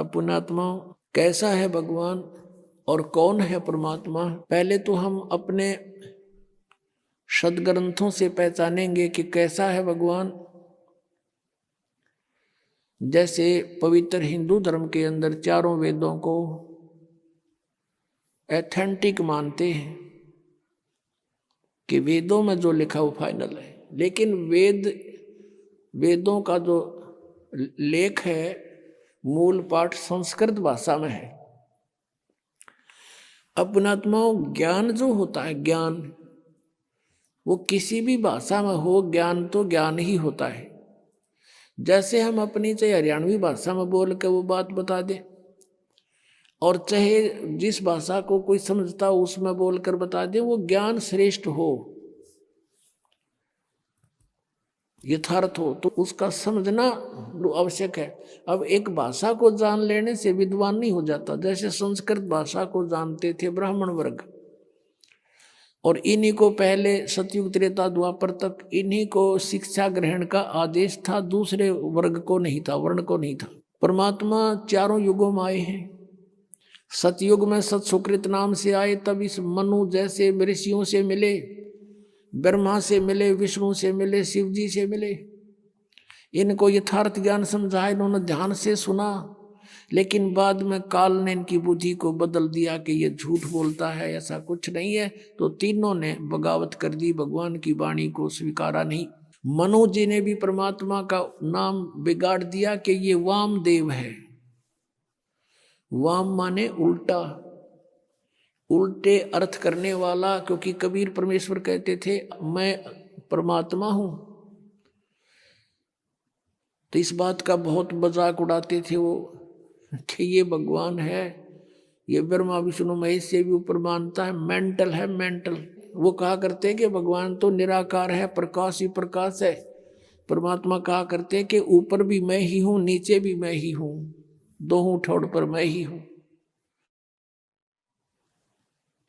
पुण्यात्मा, कैसा है भगवान और कौन है परमात्मा? पहले तो हम अपने सदग्रंथों से पहचानेंगे कि कैसा है भगवान। जैसे पवित्र हिंदू धर्म के अंदर चारों वेदों को एथेंटिक मानते हैं कि वेदों में जो लिखा वो फाइनल है, लेकिन वेदों का जो लेख है, मूल पाठ संस्कृत भाषा में है। अपनात्माओं, ज्ञान जो होता है, ज्ञान वो किसी भी भाषा में हो, ज्ञान तो ज्ञान ही होता है। जैसे हम अपनी चाहे हरियाणवी भाषा में बोल के वो बात बता दे, और चाहे जिस भाषा को कोई समझता हो उसमें बोलकर बता दे, वो ज्ञान श्रेष्ठ हो, यथार्थ हो, तो उसका समझना आवश्यक है। अब एक भाषा को जान लेने से विद्वान नहीं हो जाता। जैसे संस्कृत भाषा को जानते थे ब्राह्मण वर्ग, और इन्हीं को पहले सतयुग त्रेता द्वापर तक इन्हीं को शिक्षा ग्रहण का आदेश था, दूसरे वर्ग को नहीं था, वर्ण को नहीं था। परमात्मा चारों युगों में आए हैं। सतयुग में सत सुकृत नाम से आए, तब इस मनु जैसे ऋषियों से मिले, ब्रह्मा से मिले, विष्णु से मिले, शिव जी से मिले। इनको यथार्थ ज्ञान समझाया, इन्होंने ध्यान से सुना, लेकिन बाद में काल ने इनकी बुद्धि को बदल दिया कि ये झूठ बोलता है, ऐसा कुछ नहीं है। तो तीनों ने बगावत कर दी, भगवान की वाणी को स्वीकारा नहीं। मनु जी ने भी परमात्मा का नाम बिगाड़ दिया कि ये वामदेव है। वाम माने उल्टा, उल्टे अर्थ करने वाला, क्योंकि कबीर परमेश्वर कहते थे मैं परमात्मा हूं, तो इस बात का बहुत मजाक उड़ाते थे वो कि ये भगवान है, ये ब्रह्मा विष्णु महेश से भी ऊपर मानता है, मेंटल है, मेंटल। वो कहा करते कि भगवान तो निराकार है, प्रकाश ही प्रकाश है। परमात्मा कहा करते कि ऊपर भी मैं ही हूं, नीचे भी मैं ही हूं, दोनों ठोड़ पर मैं ही हूं।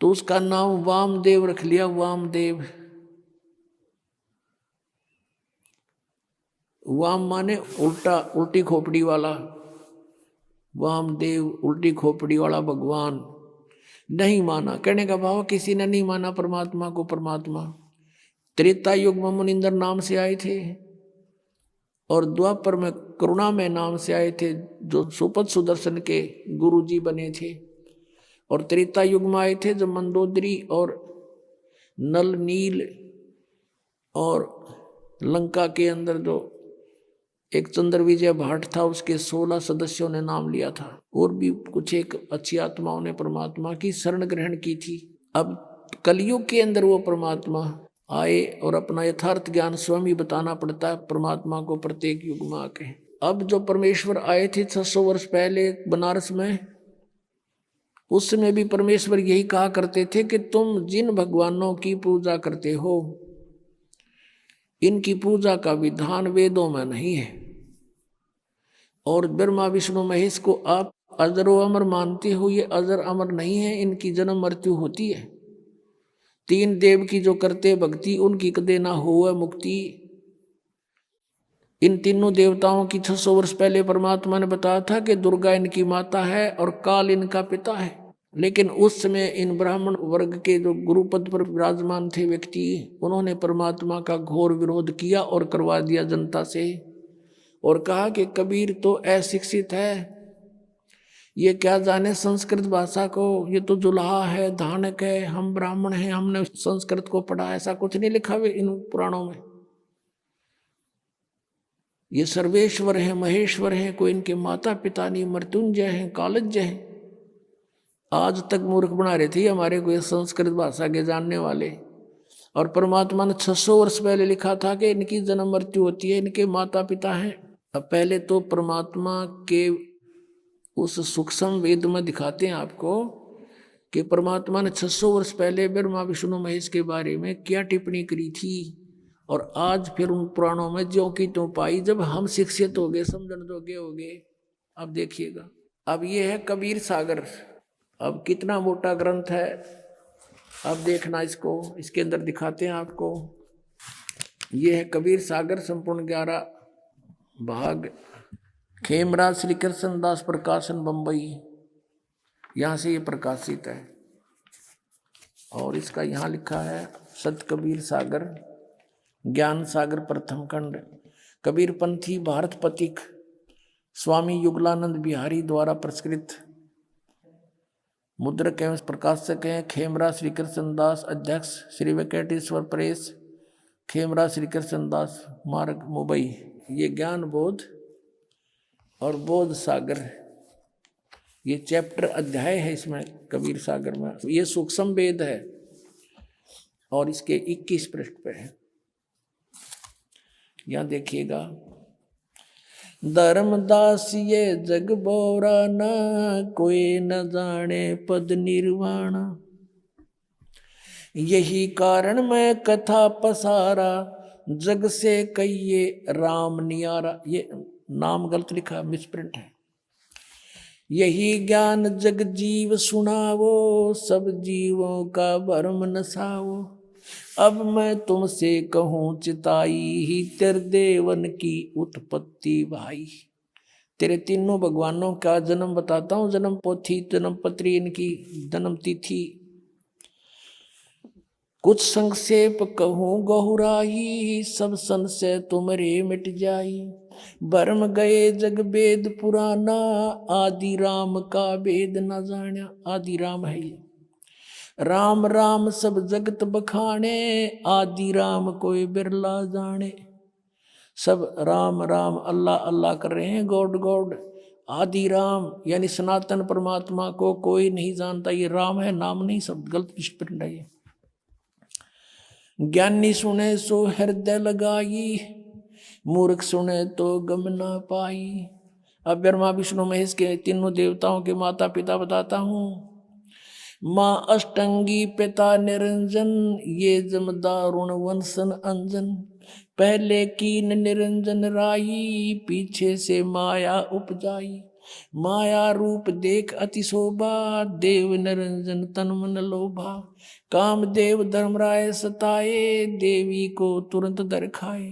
तो उसका नाम वामदेव रख लिया, वामदेव। वाम माने उल्टा, उल्टी खोपड़ी वाला। वामदेव उल्टी खोपड़ी वाला भगवान। नहीं माना, कहने का भाव किसी ने नहीं माना परमात्मा को परमात्मा। त्रेता युग में मुनिंदर नाम से आए थे, और द्वापर में करुणा में नाम से आए थे, जो सुपद सुदर्शन के गुरु जी बने थे। और त्रेता युग में आए थे जब मंदोदरी और नल नील और लंका के अंदर जो एक चंद्र विजय भाट था, उसके 16 सदस्यों ने नाम लिया था, और भी कुछ एक अच्छी आत्माओं ने परमात्मा की शरण ग्रहण की थी। अब कलयुग के अंदर वो परमात्मा आए और अपना यथार्थ ज्ञान स्वयं ही बताना पड़ता है परमात्मा को प्रत्येक युग में आके। अब जो परमेश्वर आए थे 600 वर्ष पहले बनारस में, उस समय भी परमेश्वर यही कहा करते थे कि तुम जिन भगवानों की पूजा करते हो, इनकी पूजा का विधान वेदों में नहीं है। और ब्रह्मा विष्णु महेश को आप अजरो अमर मानते हो, ये अजर अमर नहीं है, इनकी जन्म मृत्यु होती है। 3 देव की जो करते भक्ति, उनकी कदे ना हो मुक्ति। इन तीनों देवताओं की 600 वर्ष पहले परमात्मा ने बताया था कि दुर्गा इनकी माता है और काल इनका पिता है। लेकिन उस समय इन ब्राह्मण वर्ग के जो गुरुपद पर विराजमान थे व्यक्ति, उन्होंने परमात्मा का घोर विरोध किया और करवा दिया जनता से, और कहा कि कबीर तो अशिक्षित है, ये क्या जाने संस्कृत भाषा को, ये तो जुलाहा है, धानक है, हम ब्राह्मण हैं, हमने संस्कृत को पढ़ा, ऐसा कुछ नहीं लिखा हुआ इन पुराणों में। ये सर्वेश्वर हैं, महेश्वर हैं, कोई इनके माता पिता नहीं, मृत्युंजय हैं, कालज्य हैं। आज तक मूर्ख बना रहे थे हमारे को संस्कृत भाषा के जानने वाले। और परमात्मा ने 600 वर्ष पहले लिखा था कि इनकी जन्म मृत्यु होती है, इनके माता पिता हैं। अब पहले तो परमात्मा के उस सूक्ष्म वेद में दिखाते हैं आपको कि परमात्मा ने 600 वर्ष पहले ब्रह्मा विष्णु महेश के बारे में क्या टिप्पणी करी थी, और आज फिर उन पुराणों में ज्यों की त्यों पाई। जब हम शिक्षित हो गए, समझण जोगे हो गए, अब देखिएगा। अब ये है कबीर सागर। अब कितना मोटा ग्रंथ है, अब देखना इसको, इसके अंदर दिखाते हैं आपको। ये है कबीर सागर, संपूर्ण 11 भाग खेमराज श्री कृष्ण दास प्रकाशन बंबई, यहाँ से ये प्रकाशित है। और इसका यहाँ लिखा है सत कबीर सागर, ज्ञान सागर प्रथम खंड, कबीर पंथी भारत पथिक, स्वामी युगलानंद बिहारी द्वारा प्रस्कृत। मुद्रक एवं प्रकाशक हैं खेमराज श्री कृष्ण दास, अध्यक्ष श्री वेंकटेश्वर प्रेस, खेमराज श्री कृष्ण दास मार्ग मुंबई। ये ज्ञान बोध और बोध सागर, ये चैप्टर अध्याय है इसमें कबीर सागर में। ये सूक्ष्म वेद है और इसके 21 पृष्ठ पे है। यहां देखिएगा, धर्मदास ये जग बोरा ना, कोई न जाने पद निर्वाण। यही कारण मैं कथा पसारा, जग से कहिए राम नियारा। ये नाम गलत लिखा, मिसप्रिंट है। यही ज्ञान जग जीव सुनावो, सब जीवों का भरम नसावो। अब मैं तुमसे कहूँ चिताई, ही तेरे देवन की उत्पत्ति भाई। तेरे तीनों भगवानों का जन्म बताता हूँ, जन्म पोथी, जन्म पत्री, इनकी जन्म तिथि। कुछ संक्षेप कहूँ गहुराई, सब संशय तुमरे मिट जाई। भरम गए जग वेद पुराना, आदि राम का वेद न जाना। आदि राम है ये, राम राम सब जगत बखाने, आदि राम कोई बिरला जाने। सब राम राम अल्लाह अल्लाह कर रहे हैं, गॉड गॉड। आदि राम यानी सनातन परमात्मा को कोई नहीं जानता। ये राम है, नाम नहीं, सब गलत स्प्रिंट है ये। ज्ञानी सुने सो हृदय लगाई, मूर्ख सुने तो गम ना पाई। अब ब्रह्मा विष्णु महेश के तीनों देवताओं के माता पिता बताता हूँ। माँ अष्टंगी पिता निरंजन, ये जमदारुण वंशन अंजन। पहले कीन निरंजन राई, पीछे से माया उपजाई। माया रूप देख अति शोभा, देव निरंजन तन मन लोभा। काम देव धर्मराय सताए, देवी को तुरंत दर खाए।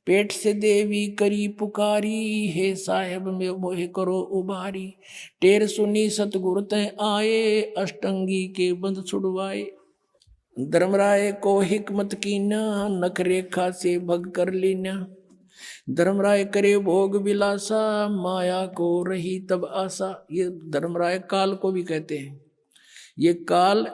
पेट से देवी करी पुकारी, हे साहेब में मोह करो उबारी। टेर सुनी सतगुरु तय आए, अष्टंगी के बंध छुड़वाए। धर्मराय को हिकमत कीना, नख रेखा से भग कर लेना। धर्मराय करे भोग विलासा, माया को रही तब आशा। ये धर्मराय काल को भी कहते हैं। ये काल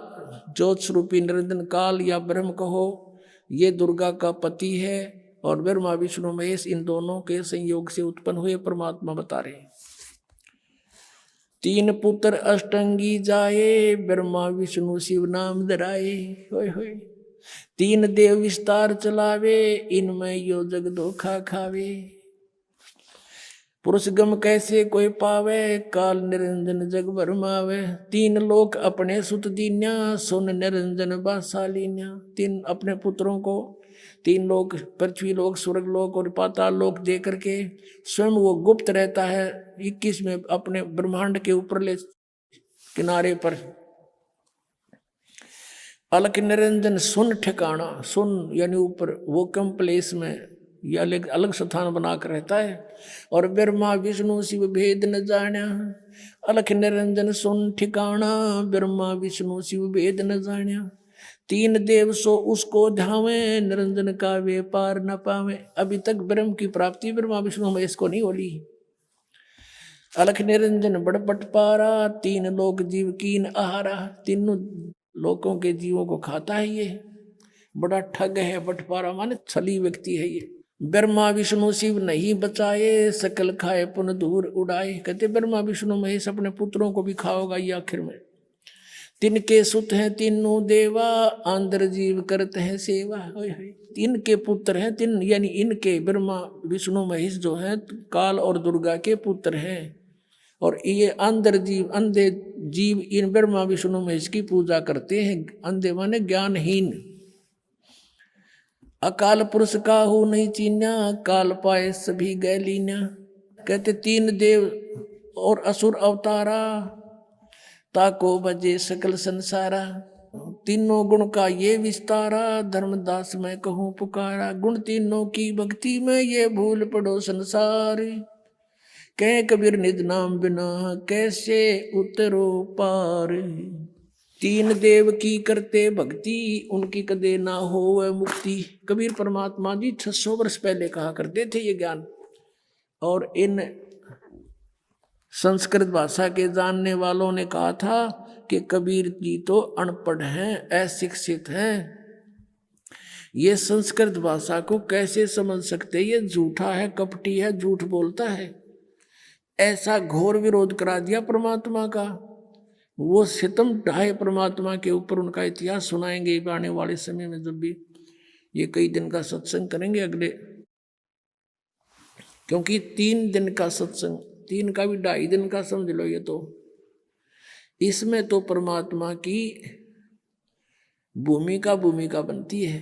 ज्योत स्वरूपी निरंजन काल या ब्रह्म कहो, ये दुर्गा का पति है। और ब्रह्मा विष्णु महेश इन दोनों के संयोग से उत्पन्न हुए परमात्मा बता रहे हैं। तीन पुत्र अष्टंगी जाए, ब्रह्मा विष्णु शिव नाम धराए। होय होय। तीन देव विस्तार चलावे, इनमें यो जग धोखा खावे। पुरुष गम कैसे कोई पावे, काल निरंजन जग भरमावे। तीन लोक अपने सुत दीन्या, सुन निरंजन बासालीन्या। तीन अपने पुत्रों को तीन लोक, पृथ्वी लोक, स्वर्ग लोक और पाताल लोक दे करके स्वयं वो गुप्त रहता है 21 में अपने ब्रह्मांड के ऊपरले किनारे पर। अलख निरंजन सुन ठिकाना, सुन यानी ऊपर, वो कम प्लेस में या अलग स्थान बनाकर रहता है। और ब्रह्मा विष्णु शिव भेद न जाना, अलख निरंजन सुन ठिकाना, ब्रह्मा विष्णु शिव भेद न जाना। तीन देव सो उसको ध्यावे, निरंजन का वे पार न पावे। अभी तक ब्रह्म की प्राप्ति ब्रह्मा विष्णु महेश को नहीं होली। अलख निरंजन बड़ बटपारा, तीन लोक जीव कीन आहारा। तीनों लोकों के जीवों को खाता है ये, बड़ा ठग है। बटपारा माने छली व्यक्ति है ये। ब्रह्मा विष्णु शिव नहीं बचाए, सकल खाए पुन दूर उड़ाए। कहते ब्रह्मा विष्णु महेश अपने पुत्रों को भी खाओगा ये आखिर में। तिनके सुत हैं तीनों देवा, आंध्र जीव करते हैं सेवा। इनके पुत्र हैं तीन, यानी इनके ब्रह्मा विष्णु महेश जो हैं काल और दुर्गा के पुत्र हैं। और ये अंधर जीव, अंधे जीव इन ब्रह्मा विष्णु महेश की पूजा करते हैं। अंधे माने ज्ञानहीन। अकाल पुरुष काहू नहीं चीन्या, काल पाए सभी गए लीन्या। कहते तीन देव और असुर अवतारा, ताको बजे सकल संसारा। तीनों गुण का ये विस्तारा, धर्मदास मैं कहूँ पुकारा। गुण तीनों की भक्ति में ये भूल पड़ो संसार। कह कबीर निज नाम बिना कैसे उतरो पार। तीन देव की करते भक्ति उनकी कदे ना हो वह मुक्ति। कबीर परमात्मा जी 600 वर्ष पहले कहा करते थे ये ज्ञान। और इन संस्कृत भाषा के जानने वालों ने कहा था कि कबीर जी तो अनपढ़ हैं, अशिक्षित हैं, ये संस्कृत भाषा को कैसे समझ सकते, ये झूठा है, कपटी है, झूठ बोलता है। ऐसा घोर विरोध करा दिया परमात्मा का। वो सितम ढाए परमात्मा के ऊपर। उनका इतिहास सुनाएंगे आने वाले समय में, जब भी ये कई दिन का सत्संग करेंगे अगले, क्योंकि 3 दिन का सत्संग, 3 का भी 2.5 दिन का समझ लो ये तो। इसमें तो परमात्मा की भूमिका बनती है।